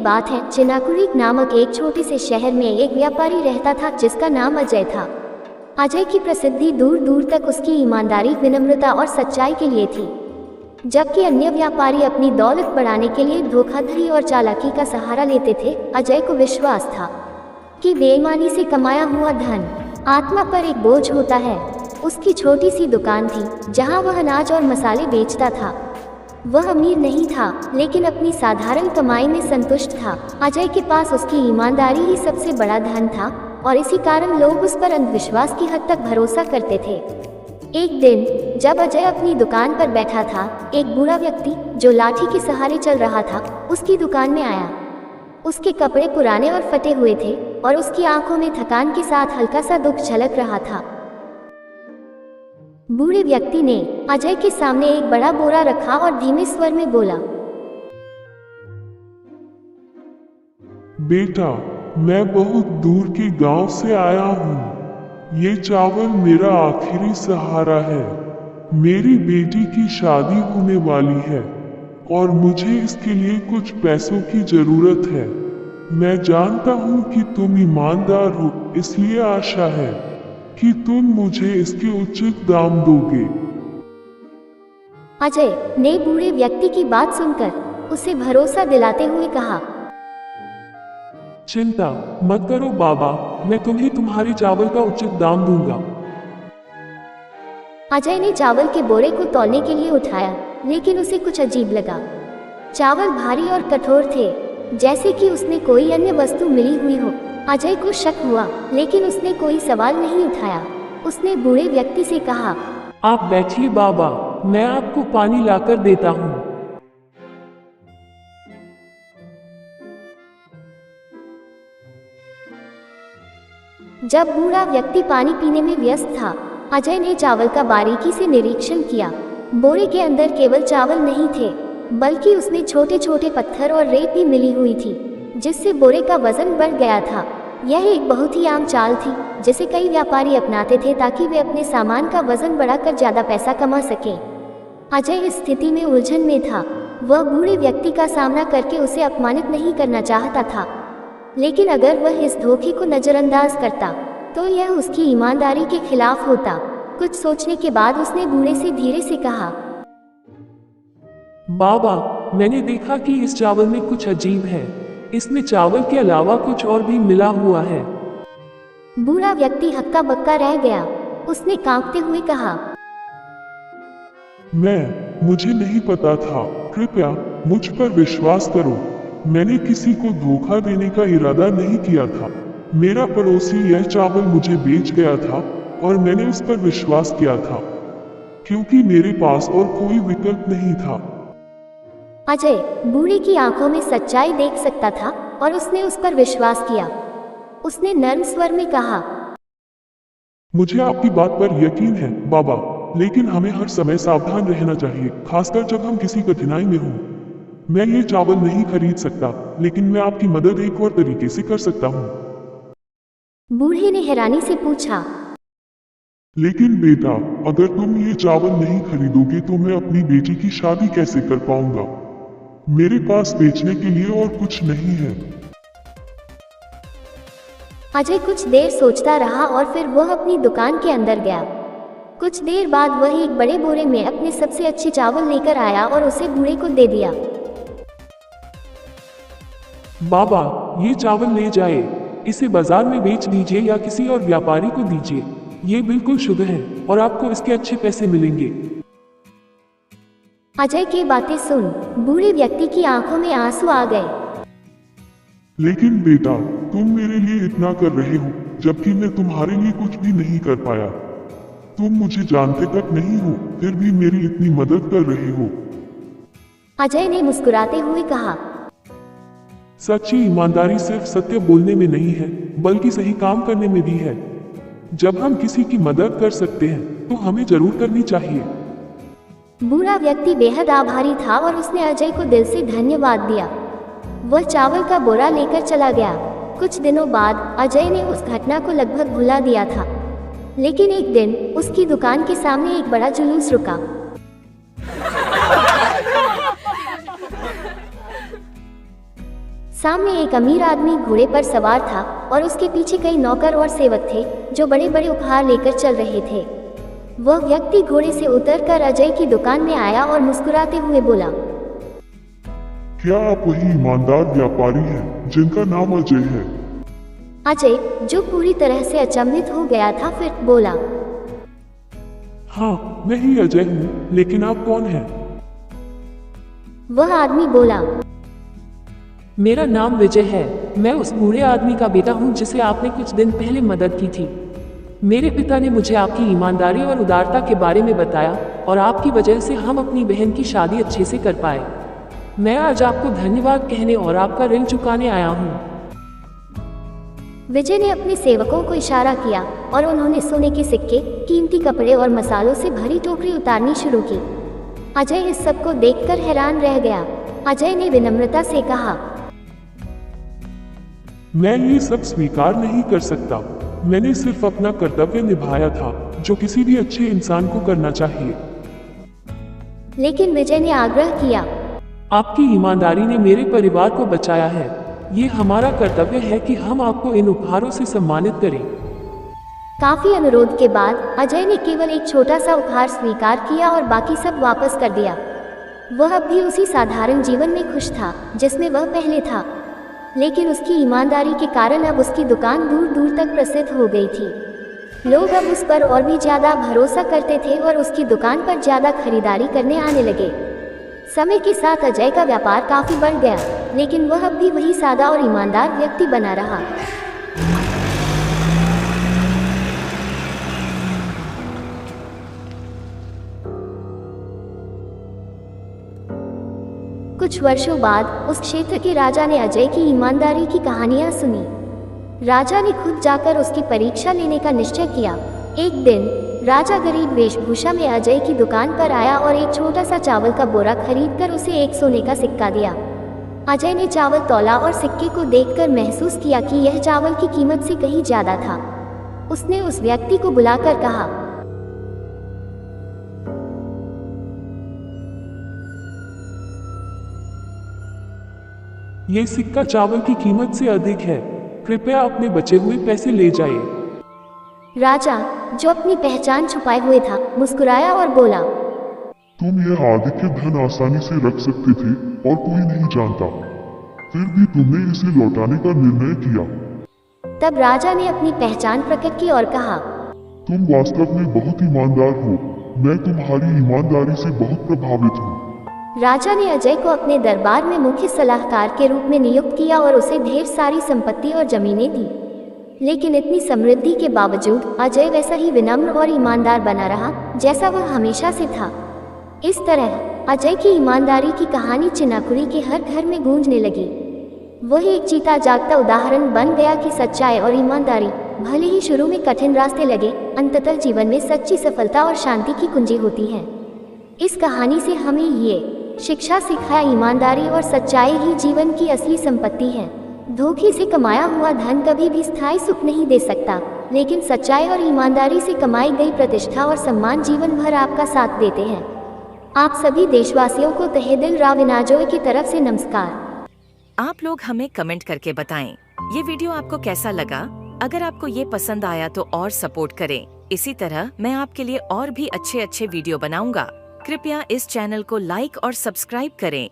बात है, चिनाकुरी नामक एक छोटे से शहर में एक व्यापारी रहता था जिसका नाम अजय था। अजय की प्रसिद्धि दूर दूर तक उसकी ईमानदारी, विनम्रता और सच्चाई के लिए थी, जबकि अन्य व्यापारी अपनी दौलत बढ़ाने के लिए धोखाधड़ी और चालाकी का सहारा लेते थे। अजय को विश्वास था कि बेईमानी से कमाया हुआ धन आत्मा पर एक बोझ होता है। उसकी छोटी सी दुकान थी जहां वह अनाज और मसाले बेचता था। वह अमीर नहीं था, लेकिन अपनी साधारण कमाई में संतुष्ट था। अजय के पास उसकी ईमानदारी ही सबसे बड़ा धन था और इसी कारण लोग उस पर अंधविश्वास की हद तक भरोसा करते थे। एक दिन जब अजय अपनी दुकान पर बैठा था, एक बूढ़ा व्यक्ति जो लाठी के सहारे चल रहा था उसकी दुकान में आया। उसके कपड़े पुराने और फटे हुए थे और उसकी आंखों में थकान के साथ हल्का सा दुख झलक रहा था। बूढ़े व्यक्ति ने अजय के सामने एक बड़ा बोरा रखा और धीमे स्वर में बोला, बेटा, मैं बहुत दूर के गांव से आया हूँ। ये चावल मेरा आखिरी सहारा है। मेरी बेटी की शादी होने वाली है और मुझे इसके लिए कुछ पैसों की जरूरत है। मैं जानता हूँ कि तुम ईमानदार हो, इसलिए आशा है कि तुम मुझे इसके उचित दाम दोगे। अजय ने बूढ़े व्यक्ति की बात सुनकर उसे भरोसा दिलाते हुए कहा, चिंता मत करो बाबा, मैं तुम्हें तुम्हारे चावल का उचित दाम दूंगा। अजय ने चावल के बोरे को तौलने के लिए उठाया, लेकिन उसे कुछ अजीब लगा। चावल भारी और कठोर थे, जैसे कि उसमें कोई अन्य वस्तु मिली हुई हो। अजय को शक हुआ, लेकिन उसने कोई सवाल नहीं उठाया। उसने बूढ़े व्यक्ति से कहा, आप बैठिए बाबा, मैं आपको पानी लाकर देता हूँ। जब बूढ़ा व्यक्ति पानी पीने में व्यस्त था, अजय ने चावल का बारीकी से निरीक्षण किया। बोरे के अंदर केवल चावल नहीं थे, बल्कि उसमें छोटे छोटे पत्थर और रेत भी मिली हुई थी, जिससे बोरे का वजन बढ़ गया था। यह एक बहुत ही आम चाल थी जिसे कई व्यापारी अपनाते थे ताकि वे अपने सामान का वजन बढ़ाकर ज्यादा पैसा कमा सकें। अजय इस स्थिति में उलझन में था। वह बूढ़े व्यक्ति का सामना करके उसे अपमानित नहीं करना चाहता था, लेकिन अगर वह इस धोखे को नजरअंदाज करता तो यह उसकी ईमानदारी के खिलाफ होता। कुछ सोचने के बाद उसने बूढ़े से धीरे से कहा, बाबा, मैंने देखा कि इस चावल में कुछ अजीब है। इसमें चावल के अलावा कुछ और भी मिला हुआ है। बूढ़ा व्यक्ति हक्का बक्का रह गया। उसने कांपते हुए कहा, मुझे नहीं पता था। कृपया मुझ पर विश्वास करो। मैंने किसी को धोखा देने का इरादा नहीं किया था। मेरा पड़ोसी यह चावल मुझे बेच गया था और मैंने उस पर विश्वास किया था, क्योंकि मेरे पास और कोई विकल्प नहीं था। अजय बूढ़े की आंखों में सच्चाई देख सकता था और उसने उस पर विश्वास किया। उसने नर्म स्वर में कहा, मुझे आपकी बात पर यकीन है बाबा, लेकिन हमें हर समय सावधान रहना चाहिए, खासकर जब हम किसी कठिनाई में हों। मैं ये चावल नहीं खरीद सकता, लेकिन मैं आपकी मदद एक और तरीके से कर सकता हूँ। बूढ़े ने हैरानी से पूछा, लेकिन बेटा, अगर तुम ये चावल नहीं खरीदोगे तो मैं अपनी बेटी की शादी कैसे कर पाऊंगा? मेरे पास बेचने के लिए और कुछ नहीं है। अजय कुछ देर सोचता रहा और फिर वह अपनी दुकान के अंदर गया। कुछ देर बाद वह एक बड़े बोरे में अपने सबसे अच्छे चावल लेकर आया और उसे बूढ़े को दे दिया। बाबा, ये चावल ले जाए, इसे बाजार में बेच दीजिए या किसी और व्यापारी को दीजिए। ये बिल्कुल शुद्ध है और आपको इसके अच्छे पैसे मिलेंगे। अजय की बातें सुन बूढ़े व्यक्ति की आंखों में आंसू आ गए। लेकिन बेटा, तुम मेरे लिए इतना कर रहे हो, जबकि मैं तुम्हारे लिए कुछ भी नहीं कर पाया। तुम मुझे जानते तक नहीं हो, फिर भी मेरी इतनी मदद कर रहे हो। अजय ने मुस्कुराते हुए कहा, सच्ची ईमानदारी सिर्फ सत्य बोलने में नहीं है, बल्कि सही काम करने में भी है। जब हम किसी की मदद कर सकते हैं तो हमें जरूर करनी चाहिए। बूढ़ा व्यक्ति बेहद आभारी था और उसने अजय को दिल से धन्यवाद दिया। वह चावल का बोरा लेकर चला गया। कुछ दिनों बाद अजय ने उस घटना को लगभग भुला दिया था, लेकिन एक दिन उसकी दुकान के सामने एक बड़ा जुलूस रुका। सामने एक अमीर आदमी घोड़े पर सवार था और उसके पीछे कई नौकर और सेवक थे जो बड़े बड़े उपहार लेकर चल रहे थे। वह व्यक्ति घोड़े से उतरकर अजय की दुकान में आया और मुस्कुराते हुए बोला, क्या आप वही ईमानदार व्यापारी हैं जिनका नाम अजय है? अजय, जो पूरी तरह से अचंभित हो गया था, फिर बोला, हाँ, मैं ही अजय हूँ, लेकिन आप कौन हैं? वह आदमी बोला, मेरा नाम विजय है। मैं उस बूढ़े आदमी का बेटा हूँ जिसे आपने कुछ दिन पहले मदद की थी। मेरे पिता ने मुझे आपकी ईमानदारी और उदारता के बारे में बताया और आपकी वजह से हम अपनी बहन की शादी अच्छे से कर पाए। मैं आज आपको धन्यवाद कहने और आपका ऋण चुकाने आया हूँ। विजय ने अपने सेवकों को इशारा किया और उन्होंने सोने के सिक्के, कीमती कपड़े और मसालों से भरी टोकरी उतारनी शुरू की। अजय इस सब को देखकर हैरान रह गया। अजय ने विनम्रता से कहा, मैं ये सब स्वीकार नहीं कर सकता। मैंने सिर्फ अपना कर्तव्य निभाया था, जो किसी भी अच्छे इंसान को करना चाहिए। लेकिन विजय ने आग्रह किया, आपकी ईमानदारी ने मेरे परिवार को बचाया है। ये हमारा कर्तव्य है कि हम आपको इन उपहारों से सम्मानित करें। काफी अनुरोध के बाद अजय ने केवल एक छोटा सा उपहार स्वीकार किया और बाकी सब वापस कर दिया। वह अब भी उसी साधारण जीवन में खुश था जिसमें वह पहले था, लेकिन उसकी ईमानदारी के कारण अब उसकी दुकान दूर दूर तक प्रसिद्ध हो गई थी। लोग अब उस पर और भी ज्यादा भरोसा करते थे और उसकी दुकान पर ज्यादा खरीदारी करने आने लगे। समय के साथ अजय का व्यापार काफी बढ़ गया, लेकिन वह अब भी वही सादा और ईमानदार व्यक्ति बना रहा। कुछ वर्षों बाद उस क्षेत्र के राजा ने अजय की ईमानदारी की कहानियां सुनी। राजा ने खुद जाकर उसकी परीक्षा लेने का निश्चय किया। एक दिन राजा गरीब वेशभूषा में अजय की दुकान पर आया और एक छोटा सा चावल का बोरा खरीदकर उसे एक सोने का सिक्का दिया। अजय ने चावल तौला और सिक्के को देखकर महसूस किया कि यह चावल की कीमत से कहीं ज्यादा था। उसने उस व्यक्ति को बुलाकर कहा, ये सिक्का चावल की कीमत से अधिक है। कृपया अपने बचे हुए पैसे ले जाइए। राजा, जो अपनी पहचान छुपाए हुए था, मुस्कुराया और बोला, तुम यह आधिक्य धन आसानी से रख सकते थे और कोई नहीं जानता, फिर भी तुमने इसे लौटाने का निर्णय किया। तब राजा ने अपनी पहचान प्रकट की और कहा, तुम वास्तव में बहुत ईमानदार हो। मैं तुम्हारी ईमानदारी से बहुत प्रभावित हूँ। राजा ने अजय को अपने दरबार में मुख्य सलाहकार के रूप में नियुक्त किया और उसे ढेर सारी संपत्ति और जमीनें दी। लेकिन इतनी समृद्धि के बावजूद अजय वैसा ही विनम्र और ईमानदार बना रहा जैसा वह हमेशा से था। इस तरह अजय की ईमानदारी की कहानी चिनाकुड़ी के हर घर में गूंजने लगी। वह एक जीता जागता उदाहरण बन गया कि सच्चाई और ईमानदारी, भले ही शुरू में कठिन रास्ते लगे, अंततः जीवन में सच्ची सफलता और शांति की कुंजी होती है। इस कहानी से हमें ये शिक्षा सिखाया, ईमानदारी और सच्चाई ही जीवन की असली संपत्ति है। धोखे से कमाया हुआ धन कभी भी स्थायी सुख नहीं दे सकता, लेकिन सच्चाई और ईमानदारी से कमाई गई प्रतिष्ठा और सम्मान जीवन भर आपका साथ देते हैं। आप सभी देशवासियों को तहे दिल राविनाजोय की तरफ से नमस्कार। आप लोग हमें कमेंट करके बताएं, ये वीडियो आपको कैसा लगा। अगर आपको ये पसंद आया तो और सपोर्ट करें। इसी तरह मैं आपके लिए और भी अच्छे वीडियो बनाऊंगा। कृपया इस चैनल को लाइक और सब्सक्राइब करें।